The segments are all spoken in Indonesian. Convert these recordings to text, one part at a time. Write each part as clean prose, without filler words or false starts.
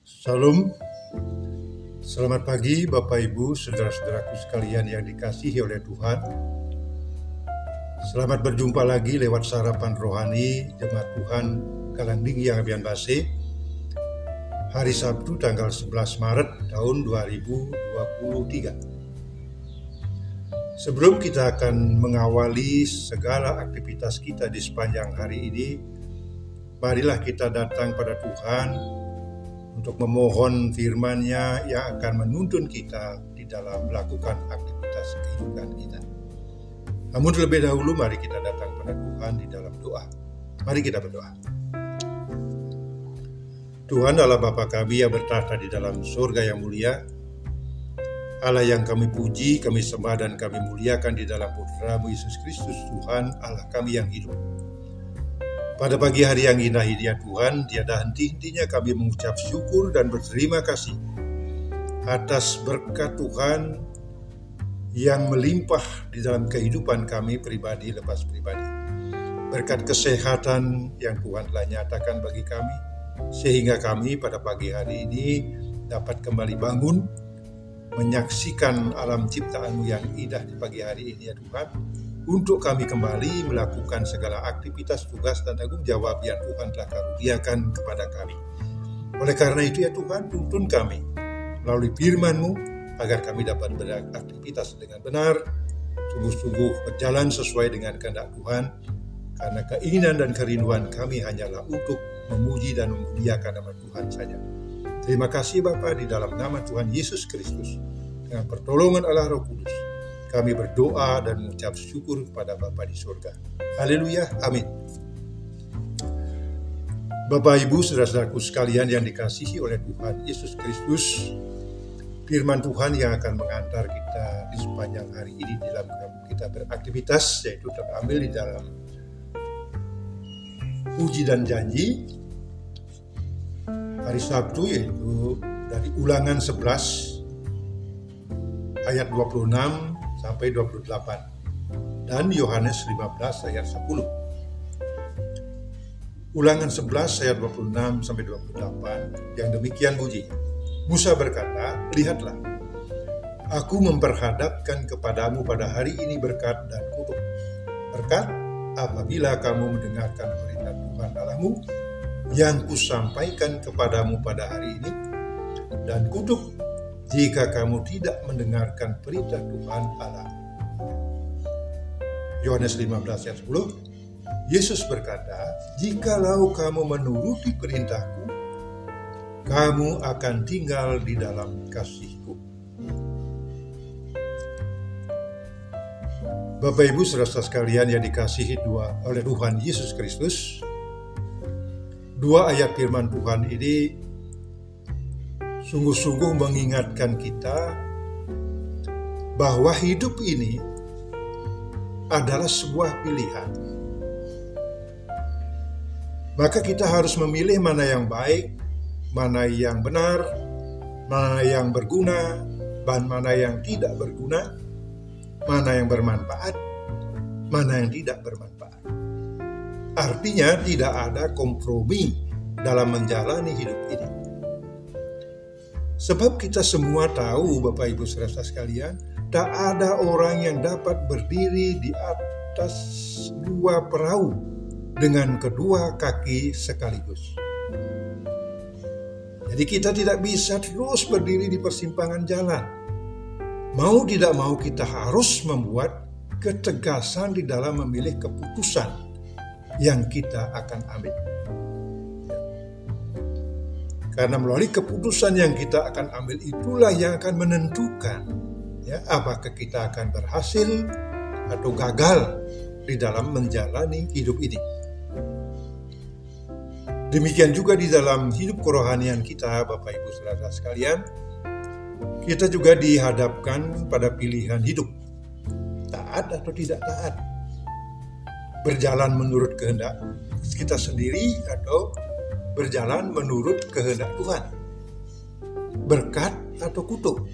Salam, selamat pagi Bapak Ibu, saudara-saudaraku sekalian yang dikasihi oleh Tuhan. Selamat berjumpa lagi lewat sarapan rohani Jemaat Tuhan Kalanding yang Abian Base, hari Sabtu tanggal 11 Maret tahun 2023. Sebelum kita akan mengawali segala aktivitas kita di sepanjang hari ini, marilah kita datang pada Tuhan untuk memohon firman-Nya yang akan menuntun kita di dalam melakukan aktivitas kehidupan kita. Namun terlebih dahulu mari kita datang pada Tuhan di dalam doa. Mari kita berdoa. Tuhan Allah Bapa kami yang bertahta di dalam surga yang mulia, Allah yang kami puji, kami sembah dan kami muliakan di dalam Putra-Mu Yesus Kristus, Tuhan Allah kami yang hidup. Pada pagi hari yang indah ini ya Tuhan, tiada henti-hentinya kami mengucap syukur dan berterima kasih atas berkat Tuhan yang melimpah di dalam kehidupan kami pribadi lepas pribadi. Berkat kesehatan yang Tuhan telah nyatakan bagi kami, sehingga kami pada pagi hari ini dapat kembali bangun, menyaksikan alam ciptaan-Mu yang indah di pagi hari ini ya Tuhan, untuk kami kembali melakukan segala aktivitas, tugas, dan tanggung jawab yang Tuhan telah karuniakan kepada kami. Oleh karena itu ya Tuhan, tuntun kami melalui firman-Mu agar kami dapat beraktivitas dengan benar, sungguh-sungguh berjalan sesuai dengan kehendak Tuhan, karena keinginan dan kerinduan kami hanyalah untuk memuji dan memuliakan nama Tuhan saja. Terima kasih Bapa, di dalam nama Tuhan Yesus Kristus, dengan pertolongan Allah Roh Kudus, kami berdoa dan mengucap syukur kepada Bapa di surga. Haleluya, amin. Bapak Ibu, saudara-saudaraku sekalian yang dikasihi oleh Tuhan Yesus Kristus, firman Tuhan yang akan mengantar kita di sepanjang hari ini dalam kita beraktivitas, yaitu terambil di dalam Puji dan Janji hari Sabtu, yaitu dari Ulangan 11 ayat 26 sampai 28 dan Yohanes 15 ayat 10. Ulangan 11 ayat 26 sampai 28 yang demikian bunyi. Musa berkata, "Lihatlah, aku memperhadapkan kepadamu pada hari ini berkat dan kutuk. Berkat apabila kamu mendengarkan perintah Tuhan Allahmu yang kusampaikan kepadamu pada hari ini, dan kutuk jika kamu tidak mendengarkan perintah Tuhan Allah." Yohanes 15 ayat 10, Yesus berkata, "Jikalau kamu menuruti perintahku, kamu akan tinggal di dalam kasih-Ku." Bapak Ibu saudara sekalian yang dikasihi oleh Tuhan Yesus Kristus, dua ayat firman Tuhan ini sungguh-sungguh mengingatkan kita bahwa hidup ini adalah sebuah pilihan. Maka kita harus memilih mana yang baik, mana yang benar, mana yang berguna, dan mana yang tidak berguna, mana yang bermanfaat, mana yang tidak bermanfaat. Artinya tidak ada kompromi dalam menjalani hidup ini. Sebab kita semua tahu, Bapak Ibu saudara sekalian, tak ada orang yang dapat berdiri di atas dua perahu dengan kedua kaki sekaligus. Jadi kita tidak bisa terus berdiri di persimpangan jalan. Mau tidak mau kita harus membuat ketegasan di dalam memilih keputusan yang kita akan ambil. Karena melalui keputusan yang kita akan ambil itulah yang akan menentukan apakah kita akan berhasil atau gagal di dalam menjalani hidup ini. Demikian juga di dalam hidup kerohanian kita, Bapak Ibu saudara sekalian, kita juga dihadapkan pada pilihan hidup, taat atau tidak taat, berjalan menurut kehendak kita sendiri atau berjalan menurut kehendak Tuhan, berkat atau kutuk.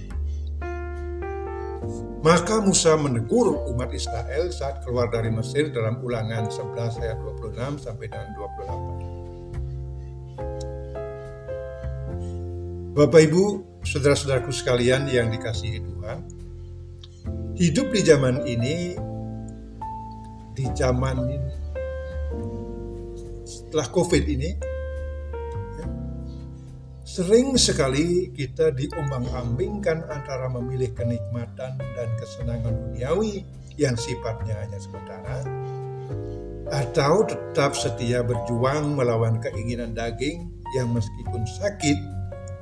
Maka Musa menegur umat Israel saat keluar dari Mesir dalam Ulangan 11 ayat 26 sampai dengan 28. Bapak Ibu, saudara-saudaraku sekalian yang dikasihi Tuhan, hidup di zaman ini, setelah COVID ini, sering sekali kita diombang-ambingkan antara memilih kenikmatan dan kesenangan duniawi yang sifatnya hanya sementara, atau tetap setia berjuang melawan keinginan daging yang meskipun sakit,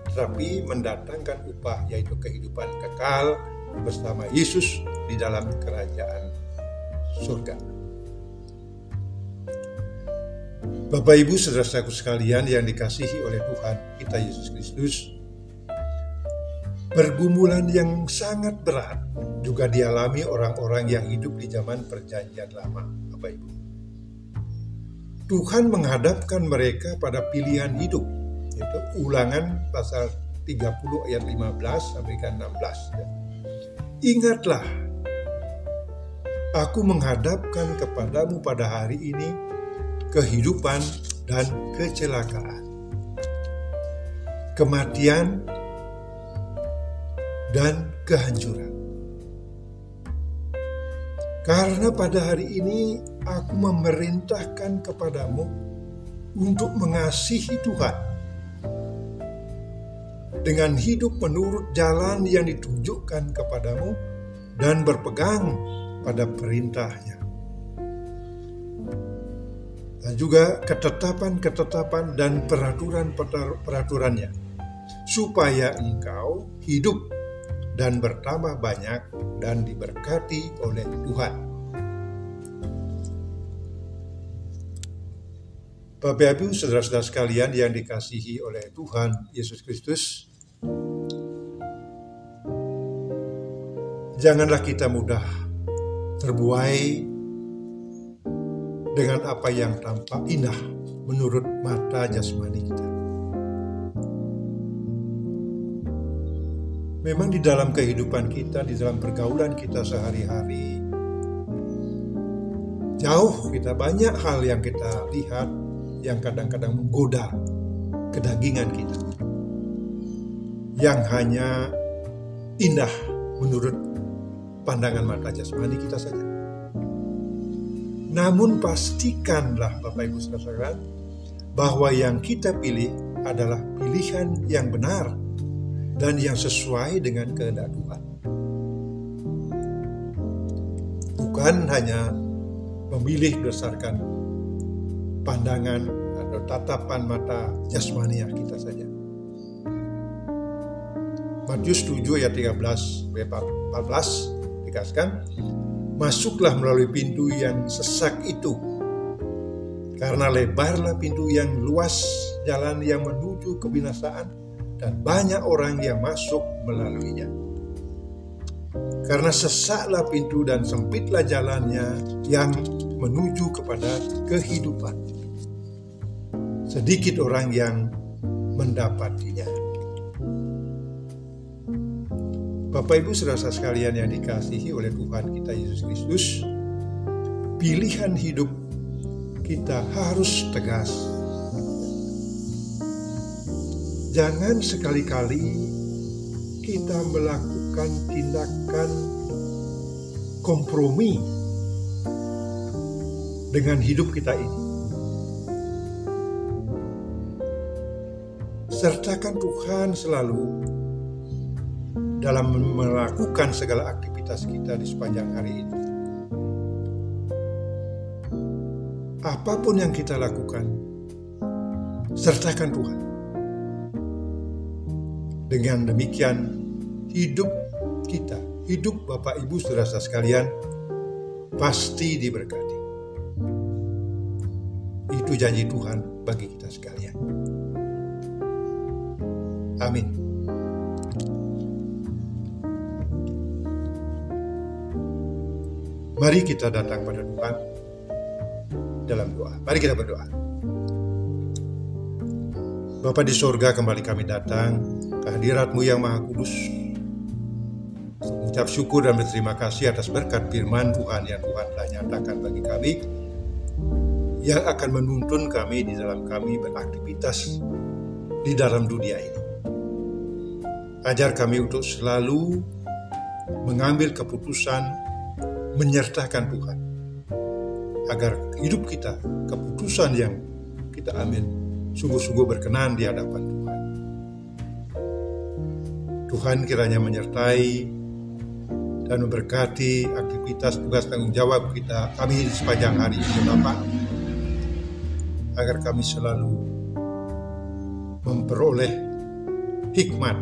tetapi mendatangkan upah, yaitu kehidupan kekal bersama Yesus di dalam kerajaan surga. Bapak Ibu saudara-saudaraku sekalian yang dikasihi oleh Tuhan kita Yesus Kristus, pergumulan yang sangat berat juga dialami orang-orang yang hidup di zaman perjanjian lama, Bapak Ibu. Tuhan menghadapkan mereka pada pilihan hidup, yaitu Ulangan pasal 30 ayat 15 sampai 16. Ingatlah, aku menghadapkan kepadamu pada hari ini kehidupan dan kecelakaan, kematian dan kehancuran. Karena pada hari ini aku memerintahkan kepadamu untuk mengasihi Tuhan dengan hidup menurut jalan yang ditunjukkan kepadamu dan berpegang pada perintahnya. Dan juga ketetapan-ketetapan dan peraturan-peraturannya, supaya engkau hidup dan bertambah banyak dan diberkati oleh Tuhan. Bapak Ibu, saudara-saudara sekalian yang dikasihi oleh Tuhan Yesus Kristus, janganlah kita mudah terbuai dengan apa yang tampak indah menurut mata jasmani kita. Memang di dalam kehidupan kita, di dalam pergaulan kita sehari-hari, jauh kita banyak hal yang kita lihat yang kadang-kadang menggoda kedagingan kita, yang hanya indah menurut pandangan mata jasmani kita saja. Namun pastikanlah Bapak Ibu saudara-saudara bahwa yang kita pilih adalah pilihan yang benar dan yang sesuai dengan kehendak Tuhan. Bukan hanya memilih berdasarkan pandangan atau tatapan mata jasmaniah kita saja. Matius 7 ayat 13-14 dikatakan, masuklah melalui pintu yang sesak itu, karena lebarlah pintu yang luas jalan yang menuju kebinasaan, dan banyak orang yang masuk melaluinya. Karena sesaklah pintu dan sempitlah jalannya yang menuju kepada kehidupan. Sedikit orang yang mendapatinya. Bapak Ibu saudara sekalian yang dikasihi oleh Tuhan kita Yesus Kristus, pilihan hidup kita harus tegas. Jangan sekali-kali kita melakukan tindakan kompromi dengan hidup kita ini. Sertakan Tuhan selalu dalam melakukan segala aktivitas kita di sepanjang hari ini. Apapun yang kita lakukan, sertakan Tuhan. Dengan demikian, hidup kita, hidup Bapak Ibu saudara sekalian, pasti diberkati. Itu janji Tuhan bagi kita sekalian. Amin. Mari kita datang pada Tuhan dalam doa. Mari kita berdoa. Bapa di sorga, kembali kami datang ke hadirat-Mu yang Maha Kudus. mengucap syukur dan berterima kasih atas berkat firman Tuhan yang Tuhan telah nyatakan bagi kami, yang akan menuntun kami di dalam kami beraktivitas di dalam dunia ini. Ajar kami untuk selalu mengambil keputusan menyertakan Tuhan, agar hidup kita, keputusan yang kita ambil sungguh-sungguh berkenan di hadapan Tuhan. Tuhan kiranya menyertai dan memberkati aktivitas tugas tanggung jawab kami di sepanjang hari ini, Bapa, agar kami selalu memperoleh hikmat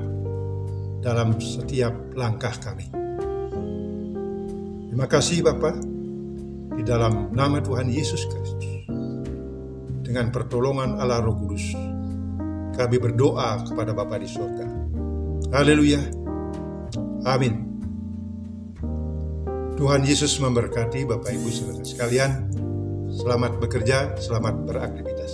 dalam setiap langkah kami. Terima kasih Bapa, di dalam nama Tuhan Yesus Kristus, dengan pertolongan Allah Roh Kudus, kami berdoa kepada Bapa di surga. Haleluya. Amin. Tuhan Yesus memberkati Bapak Ibu saudara sekalian. Selamat bekerja, selamat beraktivitas.